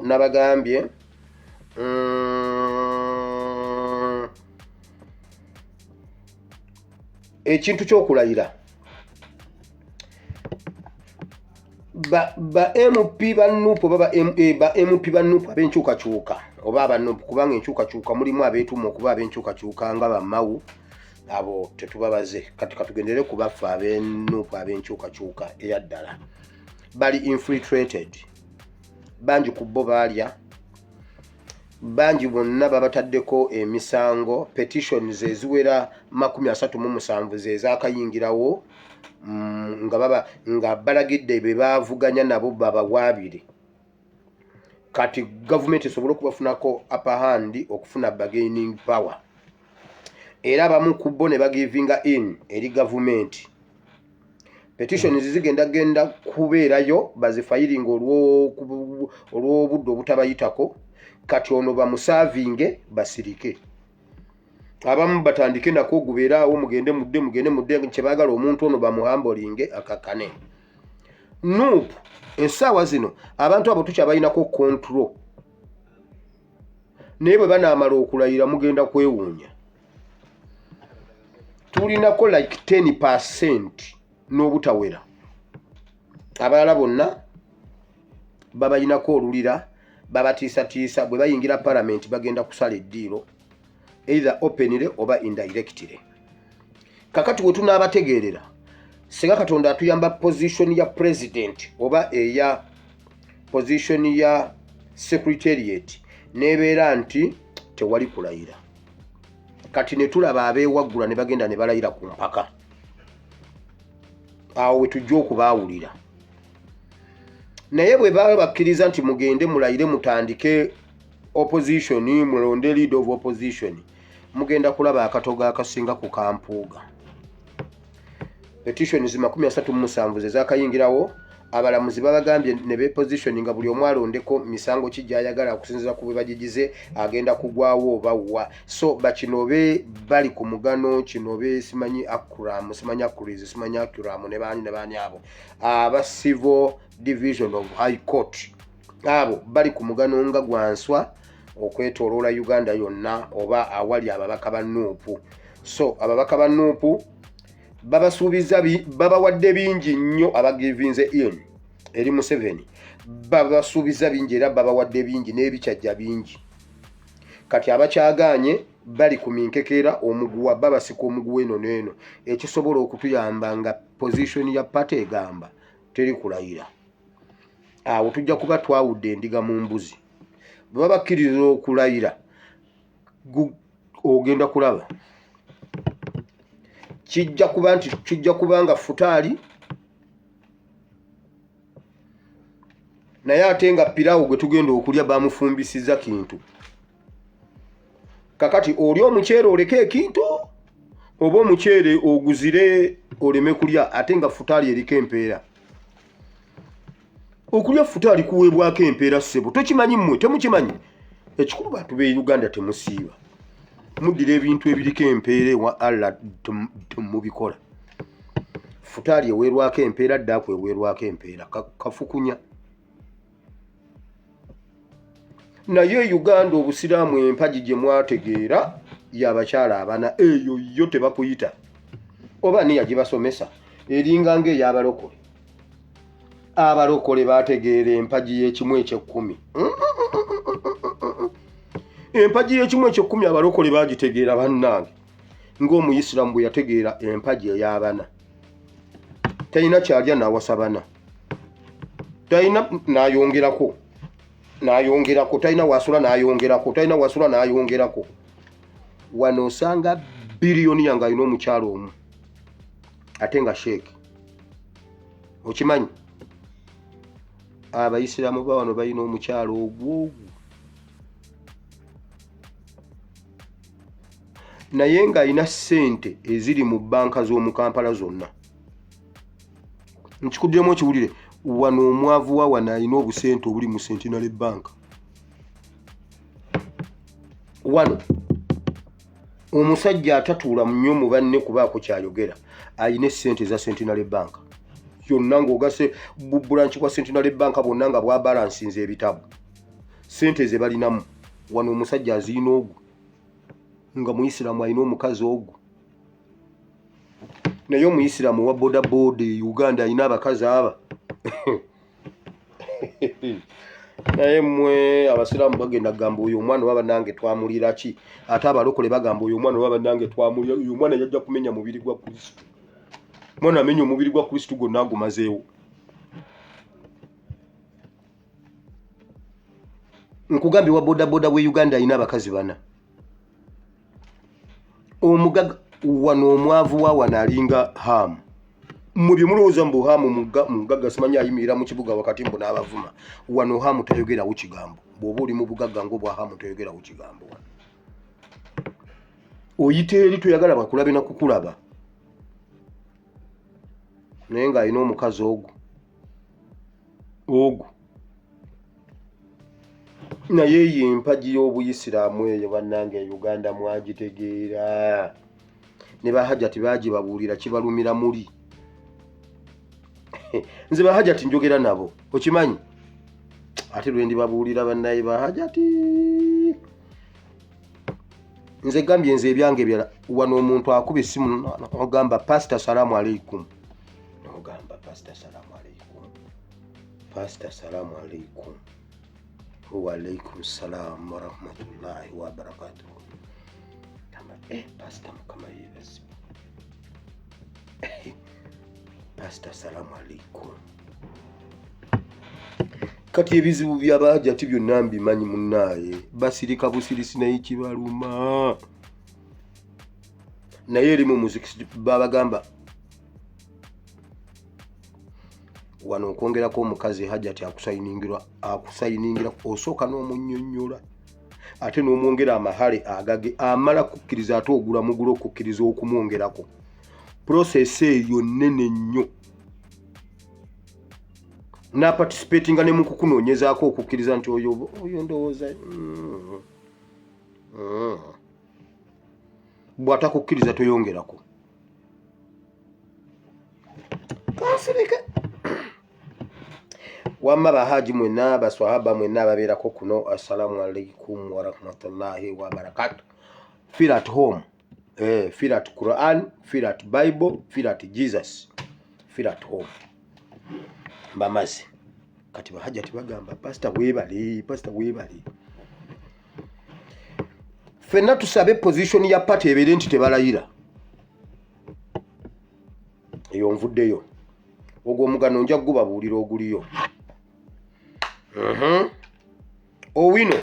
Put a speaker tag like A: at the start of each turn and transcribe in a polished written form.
A: nabagambye ekintu kyokulayira ba MP banupu baba ba MP banupu abenchukachuka oba abanupu kubanga enchukachuka mulimu abeetuma okuba abenchukachuka nga bamawu abo tetubabaze kati katugendere kubafa abenupu abenchukachuka eyaddala bali infiltrated banji kubbo balya banji bonna babataddeko emisango petitions eziwera 37 zezakayingirawo nga balagidde be bavuganya nabo baba wabiri kati government esobola okubafunako upper hand okufuna bargaining power era bamu kubbo ne bagivinga in eri government petitions zigenda kubeerayo bazifayiringa olw'obudde obutabayitako kati ono bamusavinge basirike abamu batandike nako gubeeraawo mugende mudde kyebagala omuntu ono bamuhambolinge akakane nup ensaawa zino abantu abo tukyabalinako control naye bwe banaamala okulayira mugenda kwewuunya tulinako like 10% n'obutawera abalala bonna babalinako olulira babatiisatiisa bwe bayingira parliament bagenda kusala eddiiro either openly oba indirectly kakati we tunaabategeerera singa Katonda atuyamba position ya president oba eya position ya secretariat nebeera nti tewali kulayira kati ne tulaba abeewaggula ne bagenda ne balayira ku mpaka awo we tujja okubaawulira naye bwe baba bakkiriza nti mugende mulayire mutandike opposition mulonde lead of opposition mugenda kulaba akatoga akasinga ku kampuuga petitions 37 zezakayingirawo abalamuzi babagambye ne be position nga buli omu alondeko misango kijja ayagala okusinziza ku bwe bagigize agenda kugwawo obawa so bakinobe bali ku mugano kinobe simanyi akuram simanyi akuriz simanyi akuram ne bani abo aba civil division of high court abo bali ku mugano nga gwanswa okwetoloola Uganda yonna oba awali ababaka ba nuupu so ababaka ba nuupu babasuubiza babawadde bingi nnyo abagivinze in eri mu 7 babasuubiza bingi era babawadde bingi n'ebikyajja bingi kati abakyaganye bali ku minkekeera omuguwa babasika omuguwa eno n'eno ekisobola okutuyamba nga position ya party egamba teri kulayira awo tujja kuba twawudde endiga mu mbuzi bwe bakkiriza okulayira ogenda kulaba kijja kubanga futaali naye ate nga pirawo gwe tugenda okulya bamufumbisiza kintu kakati oli omuceere oleke ekintu oba omuceere oguzire oleme kulya ate nga futaali eriko empeera okulya futaali kuweebwako empeera ssebo tokimanyi mmwe temukimanyi ekikulu bantu be Uganda temusiiba muddira ebintu ebiriko empeera ewa Allah mubikola futaali eweerwako empeera ddaako eweerwako empeera kafukunya naye Uganda obusiraamu empagi gye mwategeera y'abakyala abana eyo yo tebakuyita oba niya gibasomesa eringa ng'ey'abalokole abalokole bategeera empagi y'ekimu eky'ekkumi empagi y'ekimu eky'ekkumi abalokole bagitegeera bannange ng'omuyisiramu bwe yategeera empagi ey'abana talina kyalya n'awasa bana talina n'ayongerako talina wasula n'ayongerako wano osanga biliyoni yange alina omukyalo omu ate nga sheeki okimanyi abayisiramu ba wano balina omukyalo ogwo naye ng'alina ssente eziri mu banka z'omu Kampala zonna nkikuddemu okiwulire wano omwavu wa wano alina obusente obuli mu Centenary Bank wano omusajja atatuula nnyo mu banne kubaako kyayogera alina essente za Centenary Bank yonna ng'ogase branch kwa Centenary Bank bonna nga bwa balansinze ebitabo sente ze balinamu wano omusajja azina ogwo nga muisiramu alina omukazi ogwo naye omuyisiramu wa boda boda Uganda alina abakazi aba naye mmwe abasiraamu bagenda gamba oyo omwana waba nange twamulira ki ate abalokole bagamba oyo omwana waba nange twamulira oyo omwana yajja kumenya mubiri gwa Kristo mwana amenya omubiri gwa Kristo gonna agumazeewo nkugambye wa boda boda we Uganda alina abakazi bana omugaga wano omwavu wa wana alinga hamu mu byemulowooza mbu hamu mugaga simanyi ayimirira mu kibuga wakati mbu n'abavuma wano hamu tayogerawo kigambo bw'oba oli mu bugagga ng'obwa hamu tayogerawo kigambo oyita eri toyagala bakulabe na kukulaba naye ng'alina omukazi ogwo naye ye empagi y'obuyisiraamu eyo bannange Uganda mwagitegeera ne bahajati bagibabuulira kibalumira muli nze bahajati njogera nabo okimanyi ate lwe ndibabuulira bannaye bahajati nze gambye nze ebyange byala wano omuntu akuba essimu ogamba pastor salamu alaikum ogamba pastor salamu alaikum pastor salamu alaikum wa alaikum salam wa rahmatullahi wa barakatuh kama pastor mukama yebasi pastor salamu alaikum kati ebizibu by'abahajati byonna mbimanyi munnaye basirika busirisi naye kibaluma naye eri mu muziki babagamba wano okwongerako omukazi hajati akusayiningirwa osooka n'omunnyonnyola ate n'omwongera amahale agage amala kukkiriza ate ogula mugula okukkiriza okumwongerako process eyo nnene nnyo naparticipatinga ne mu kukunoonyezaako okukkiriza nti oyo ndowooza bw'atakukkiriza toyongerako kansirike wamma bahaji mwenna baswahaba mwenna ababeerako kuno assalamu alaikum wa rahmatullahi wa barakatuh feel at home feel at Quran feel at Bible feel at Jesus feel at home mbamazi kati bahajati bagamba pastor webali fenna tusabe position ya party ebeere nti tebalayira eyo nvuddeyo ogwo omugano nja gubabuulira oguliyo owino